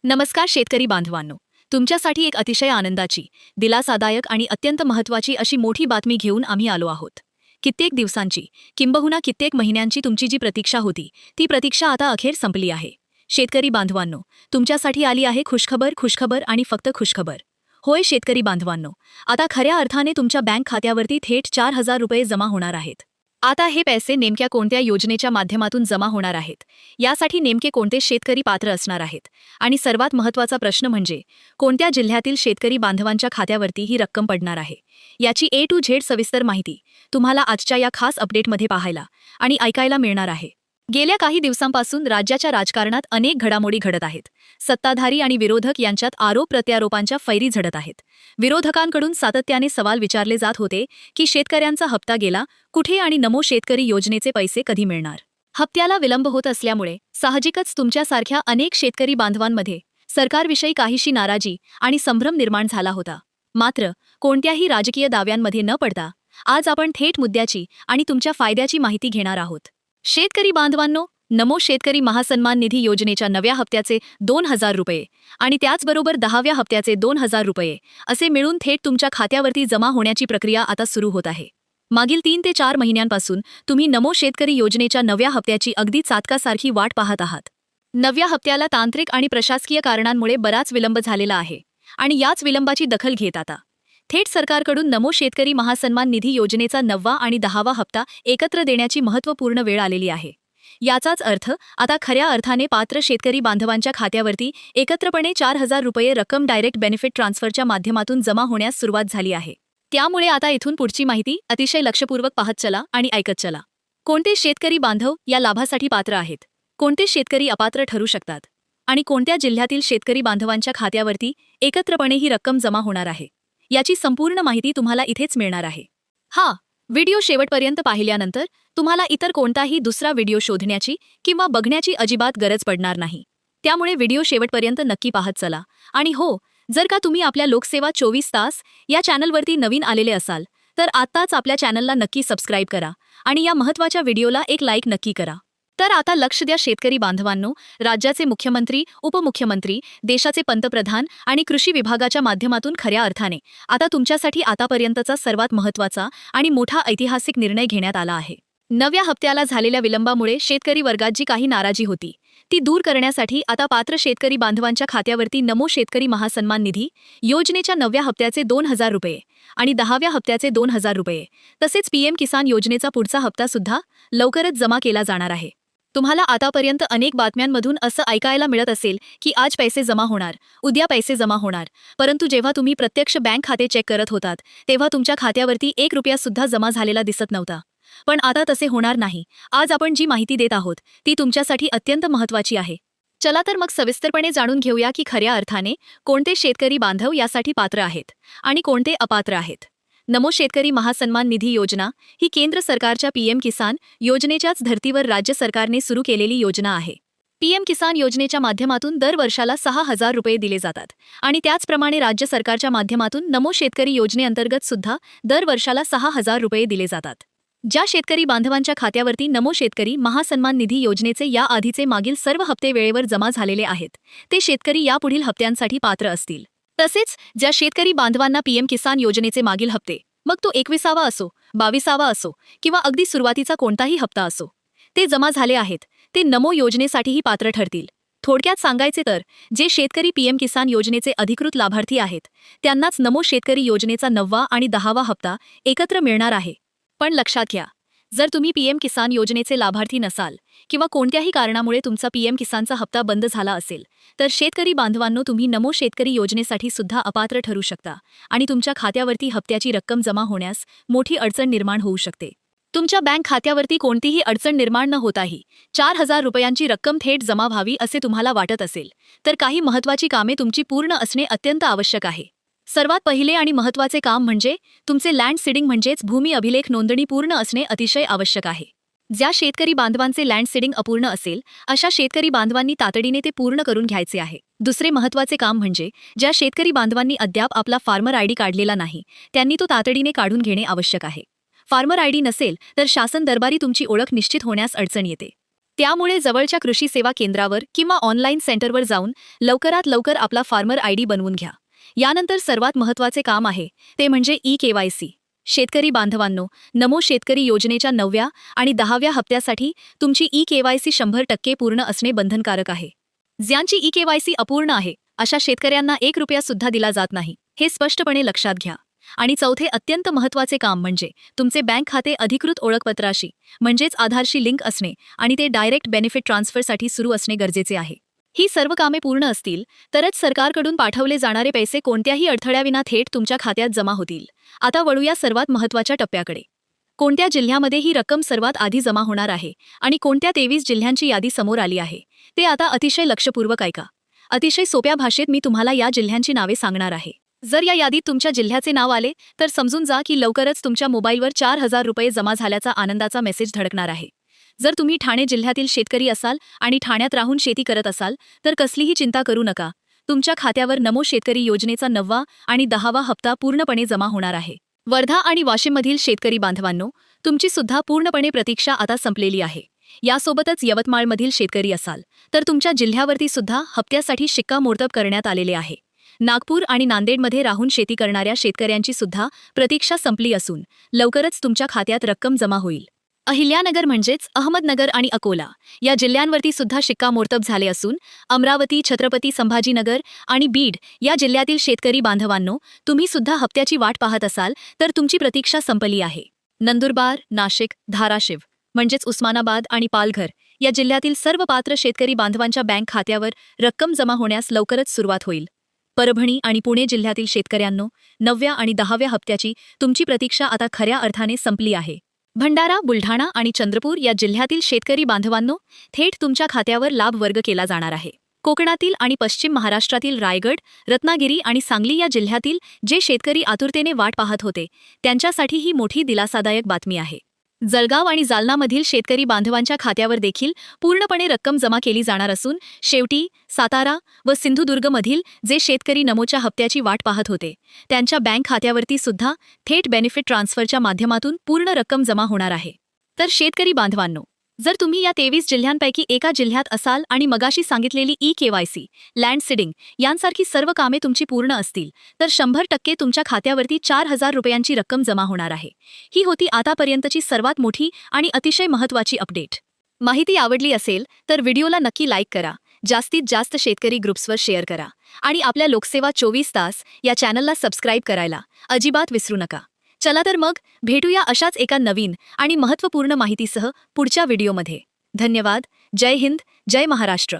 नमस्कार शेतकरी बांधवांनो, तुमच्यासाठी एक अतिशय आनंदाची, दिलासादायक आणि अत्यंत महत्त्वाची अशी मोठी बातमी घेऊन आम्ही आलो आहोत. कित्येक दिवसांची, किंबहुना कित्येक महिन्यांची तुमची जी प्रतीक्षा होती, ती प्रतीक्षा आता अखेर संपली आहे. शेतकरी बांधवांनो, तुमच्यासाठी आली आहे खुशखबर, खुशखबर आणि फक्त खुशखबर. होय शेतकरी बांधवांनो, आता खऱ्या अर्थाने तुमच्या बँक खात्यावरती थेट 4,000 रुपये जमा होणार आहेत. आता हे पैसे नेमक्या कोणत्या योजनेच्या माध्यमातून जमा होणार आहेत, यासाठी नेमके कोणते शेतकरी पात्र असणार आहेत, आणि सर्वात महत्त्वाचा प्रश्न म्हणजे कोणत्या जिल्ह्यातील शेतकरी बांधवांच्या खात्यावरती ही रक्कम पडणार आहे, याची A to Z सविस्तर माहिती तुम्हाला आजच्या या खास अपडेटमध्ये पाहायला आणि ऐकायला मिळणार आहे. गेल्या काही दिवसांपासून राज्याच्या राजकारणात अनेक घडामोडी घडत आहेत. सत्ताधारी आणि विरोधक यांच्यात आरोप प्रत्यारोपांच्या फैरी झडत आहेत. विरोधकांकडून सातत्याने सवाल विचारले जात होते की शेतकऱ्यांचा हप्ता गेला कुठे आणि नमो शेतकरी योजनेचे पैसे कधी मिळणार. हप्त्याला विलंब होत असल्यामुळे साहजिकच तुमच्यासारख्या अनेक शेतकरी बांधवांमध्ये सरकारविषयी काहीशी नाराजी आणि संभ्रम निर्माण झाला होता. मात्र कोणत्याही राजकीय दाव्यांमध्ये न पडता आज आपण थेट मुद्द्याची आणि तुमच्या फायद्याची माहिती घेणार आहोत. शेतकरी बांधवांनो, नमो शेतकरी महासन्मान निधी योजनेच्या नव्या हप्त्याचे 2,000 रुपये आणि त्याचबरोबर 10व्या हप्त्याचे 2,000 रुपये असे मिळून थेट तुमच्या खात्यावरती जमा होण्याची प्रक्रिया आता सुरू होत आहे. मागील 3 ते 4 महिन्यांपासून तुम्ही नमो शेतकरी योजनेच्या नव्या हप्त्याची अगदी चातकासारखी वाट पाहत आहात. नव्या हप्त्याला तांत्रिक आणि प्रशासकीय कारणांमुळे बराच विलंब झालेला आहे आणि याच विलंबाची दखल घेत आता थेट सरकारकडून नमो शेतकरी महासन्मान निधी योजनेचा 9वा आणि 10वा हप्ता एकत्र देण्याची महत्त्वपूर्ण वेळ आलेली आहे. याचाच अर्थ आता खऱ्या अर्थाने पात्र शेतकरी बांधवांच्या खात्यावरती एकत्रपणे 4,000 रुपये रक्कम डायरेक्ट बेनिफिट ट्रान्सफरच्या माध्यमातून जमा होण्यास सुरुवात झाली आहे. त्यामुळे आता इथून पुढची माहिती अतिशय लक्षपूर्वक पाहत चला आणि ऐकत चला. कोणते शेतकरी बांधव या लाभासाठी पात्र आहेत, कोणते शेतकरी अपात्र ठरू शकतात आणि कोणत्या जिल्ह्यातील शेतकरी बांधवांच्या खात्यावरती एकत्रपणे ही रक्कम जमा होणार आहे, याची संपूर्ण माहिती तुम्हाला इथेच मिळणार आहे. व्हिडिओ शेवटपर्यंत पाहिल्यानंतर तुम्हाला इतर कोणताही दुसरा व्हिडिओ शोधण्याची किंवा बघण्याची अजिबात गरज पडणार नाही. त्यामुळे व्हिडिओ शेवटपर्यंत नक्की पाहत चला. आणि हो, जर का तुम्ही आपल्या लोकसेवा 24 तास या चॅनलवरती नवीन आलेले असाल तर आत्ताच आपल्या चॅनलला नक्की सबस्क्राईब करा आणि या महत्त्वाच्या व्हिडिओला एक लाईक नक्की करा. तर आता लक्ष द्या शेतकरी बांधवांनो, राज्याचे मुख्यमंत्री, उपमुख्यमंत्री, देशाचे पंतप्रधान आणि कृषी विभागाच्या माध्यमातून खऱ्या अर्थाने आता तुमच्यासाठी आतापर्यंतचा सर्वात महत्त्वाचा आणि मोठा ऐतिहासिक निर्णय घेण्यात आला आहे. नव्या हप्त्याला झालेल्या विलंबामुळे शेतकरी वर्गात जी काही नाराजी होती ती दूर करण्यासाठी आता पात्र शेतकरी बांधवांच्या खात्यावरती नमो शेतकरी महासन्मान निधी योजनेच्या 9व्या हप्त्याचे 2,000 रुपये आणि 10व्या हप्त्याचे 2,000 रुपये तसेच PM किसान योजनेचा पुढचा हप्ता सुद्धा लवकरच जमा केला जाणार आहे. तुम्हाला आतापर्यंत अनेक बातम्यांमधून असं ऐकायला मिळत असेल की आज पैसे जमा होणार, उद्या पैसे जमा होणार, परंतु जेव्हा तुम्ही प्रत्यक्ष बँक खाते चेक करत होतात तेव्हा तुमच्या खात्यावरती 1 रुपया सुद्धा जमा झालेला दिसत नव्हता. पण आता तसे होणार नाही. आज आपण जी माहिती देत आहोत ती तुमच्यासाठी अत्यंत महत्त्वाची आहे. चला तर मग सविस्तरपणे जाणून घेऊया की खऱ्या अर्थाने कोणते शेतकरी बांधव यासाठी पात्र आहेत आणि कोणते अपात्र आहेत. नमो शेतकरी महासन्मान निधी योजना ही केंद्र सरकारच्या PM किसान योजनेच्याच धर्तीवर राज्य सरकारने सुरू केलेली योजना आहे. PM किसान योजनेच्या माध्यमातून दर वर्षाला 6,000 रुपये दिले जातात आणि त्याचप्रमाणे राज्य सरकारच्या माध्यमातून नमो शेतकरी योजनेअंतर्गत सुद्धा दर वर्षाला 6,000 रुपये दिले जातात. ज्या शेतकरी बांधवांच्या खात्यावरती नमो शेतकरी महासन्मान निधी योजनेचे या आधीचे मागील सर्व हप्ते वेळेवर जमा झालेले आहेत ते शेतकरी यापुढील हप्त्यांसाठी पात्र असतील. तसेच ज्या शेतकरी बांधवांना PM किसान योजनेचे मागील हप्ते, मग तो 21वा असो, 22वा असो किंवा अगदी सुरुवातीचा कोणताही हप्ता असो, ते जमा झाले आहेत ते नमो योजनेसाठीही पात्र ठरतील. थोडक्यात सांगायचे तर जे शेतकरी PM किसान योजनेचे अधिकृत लाभार्थी आहेत त्यांनाच नमो शेतकरी योजनेचा 9वा आणि 10वा हप्ता एकत्र मिळणार आहे. पण लक्षात घ्या, जर तुम्ही PM किसान योजनेचे लाभार्थी नसाल किंवा कोणत्याही कारणामुळे तुमचा PM किसानचा हप्ता बंद झाला असेल तर शेतकरी बांधवांनो, तुम्ही नमो शेतकरी योजनेसाठी सुद्धा अपात्र ठरू शकता आणि तुमच्या खात्यावरती हप्त्याची रक्कम जमा होण्यास मोठी अडचण निर्माण होऊ शकते. तुमच्या बँक खात्यावरती कोणतीही अडचण निर्माण न होताही 4,000 रुपयांची रक्कम थेट जमा व्हावी असे तुम्हाला वाटत असेल तर काही महत्त्वाची कामे तुमची पूर्ण असणे अत्यंत आवश्यक आहे. सर्वात पहिले आणि महत्त्वाचे काम म्हणजे तुमचे लँड सीडिंग म्हणजेच भूमी अभिलेख नोंदणी पूर्ण असणे अतिशय आवश्यक आहे. ज्या शेतकरी बांधवांचे लँड सीडिंग अपूर्ण असेल अशा शेतकरी बांधवांनी तातडीने ते पूर्ण करून घ्यायचे आहे. दुसरे महत्त्वाचे काम म्हणजे ज्या शेतकरी बांधवांनी अद्याप आपला फार्मर ID काढलेला नाही त्यांनी तो तातडीने काढून घेणे आवश्यक आहे. फार्मर ID नसेल तर शासन दरबारी तुमची ओळख निश्चित होण्यास अडचण येते. त्यामुळे जवळच्या कृषी सेवा केंद्रावर किंवा ऑनलाईन सेंटरवर जाऊन लवकरात लवकर आपला फार्मर आयडी बनवून घ्या. यानंतर सर्वात महत्त्वाचे काम आहे ते म्हणजे ई-केवायसी. शेतकरी बांधवांनो, नमो शेतकरी योजनेच्या 9व्या आणि 10व्या हप्त्यासाठी तुमची ई-केवायसी 100% पूर्ण असणे बंधनकारक आहे. ज्यांची ई-केवायसी अपूर्ण आहे अशा शेतकऱ्यांना 1 रुपया सुद्धा दिला जात नाही, हे स्पष्टपणे लक्षात घ्या. आणि चौथे अत्यंत महत्त्वाचे काम म्हणजे तुमचे बँक खाते अधिकृत ओळखपत्राशी म्हणजेच आधारशी लिंक असणे आणि ते डायरेक्ट बेनिफिट ट्रान्सफरसाठी सुरू असणे गरजेचे आहे. ही सर्व कामे पूर्ण असतील तरच सरकारकडून पाठवले जाणारे पैसे कोणत्याही अडथळ्याविना थेट तुमच्या खात्यात जमा होतील. आता वळूया सर्वात महत्त्वाच्या टप्प्याकडे. कोणत्या जिल्ह्यामध्ये ही रक्कम सर्वात आधी जमा होणार आहे आणि कोणत्या 23 जिल्ह्यांची यादी समोर आली आहे ते आता अतिशय लक्षपूर्वक ऐका. अतिशय सोप्या भाषेत मी तुम्हाला या जिल्ह्यांची नावे सांगणार आहे. जर या यादीत तुमच्या जिल्ह्याचे नाव आले तर समजून जा की लवकरच तुमच्या मोबाईलवर 4,000 रुपये जमा झाल्याचा आनंदाचा मेसेज धडकणार आहे. जर तुम्ही ठाणे जिल्ह्यातील शेतकरी असाल आणि ठाण्यात राहून शेती करत असाल तर कसलीही चिंता करू नका. तुमच्या खात्यावर नमो शेतकरी योजनेचा 9वा आणि 10वा हप्ता पूर्णपणे जमा होणार आहे. वर्धा आणि वाशिममधील शेतकरी बांधवांनो, तुमची सुद्धा पूर्णपणे प्रतीक्षा आता संपलेली आहे. यासोबतच यवतमाळमधील शेतकरी असाल तर तुमच्या जिल्ह्यावरती सुद्धा हप्त्यासाठी शिक्कामोर्तब करण्यात आलेले आहे. नागपूर आणि नांदेडमध्ये राहून शेती करणाऱ्या शेतकऱ्यांची सुद्धा प्रतीक्षा संपली असून लवकरच तुमच्या खात्यात रक्कम जमा होईल. अहिल्यानगर म्हणजेच अहमदनगर आणि अकोला या जिल्ह्यांवरती सुद्धा शिक्कामोर्तब झाले असून अमरावती, छत्रपती संभाजीनगर आणि बीड या जिल्ह्यातील शेतकरी बांधवांनो, तुम्ही सुद्धा हप्त्याची वाट पाहत असाल तर तुमची प्रतीक्षा संपली आहे. नंदुरबार, नाशिक, धाराशिव म्हणजेच उस्मानाबाद आणि पालघर या जिल्ह्यातील सर्व पात्र शेतकरी बांधवांच्या बँक खात्यावर रक्कम जमा होण्यास लवकरच सुरुवात होईल. परभणी आणि पुणे जिल्ह्यातील शेतकऱ्यांनो, 9व्या आणि 10व्या हप्त्याची तुमची प्रतीक्षा आता खऱ्या अर्थाने संपली आहे. भंडारा, बुलढाणा आणि चंद्रपूर या जिल्ह्यातील शेतकरी बांधवांनो, थेट तुमच्या खात्यावर लाभ वर्ग केला जाणार आहे. कोकणातील आणि पश्चिम महाराष्ट्रातील रायगड, रत्नागिरी आणि सांगली या जिल्ह्यातील जे शेतकरी आतुरतेने वाट पाहत होते त्यांच्यासाठी ही मोठी दिलासादायक बातमी आहे. जळगाव आणि जालनामधील शेतकरी बांधवांच्या खात्यावर देखील पूर्णपणे रक्कम जमा केली जाणार असून शेवटी सातारा व सिंधुदुर्गमधील जे शेतकरी नमोच्या हप्त्याची वाट पाहत होते त्यांच्या बँक खात्यावरती सुद्धा थेट बेनिफिट ट्रान्सफरच्या माध्यमातून पूर्ण रक्कम जमा होणार आहे. तर शेतकरी बांधवांनो, जर तुम्ही या 23 जिल्ह्यांपैकी एका जिल्ह्यात असाल आणि मगाशी सांगितलेली ई-केवायसी, लँड सीडिंग यांसारखी सर्व कामे तुमची पूर्ण असतील तर 100% तुमच्या खात्यावरती 4,000 रुपयांची रक्कम जमा होणार आहे. ही होती आतापर्यंतची सर्वात मोठी आणि अतिशय महत्त्वाची अपडेट. माहिती आवडली असेल तर व्हिडिओला नक्की लाईक करा, जास्तीत जास्त शेतकरी ग्रुप्सवर शेअर करा आणि आपल्या लोकसेवा 24 तास या चॅनलला सबस्क्राईब करायला अजिबात विसरू नका. चला तर मग भेटूया अशाच एका नवीन आणि महत्त्वपूर्ण माहितीसह पुढच्या व्हिडिओमध्ये. धन्यवाद. जय हिंद, जय महाराष्ट्र.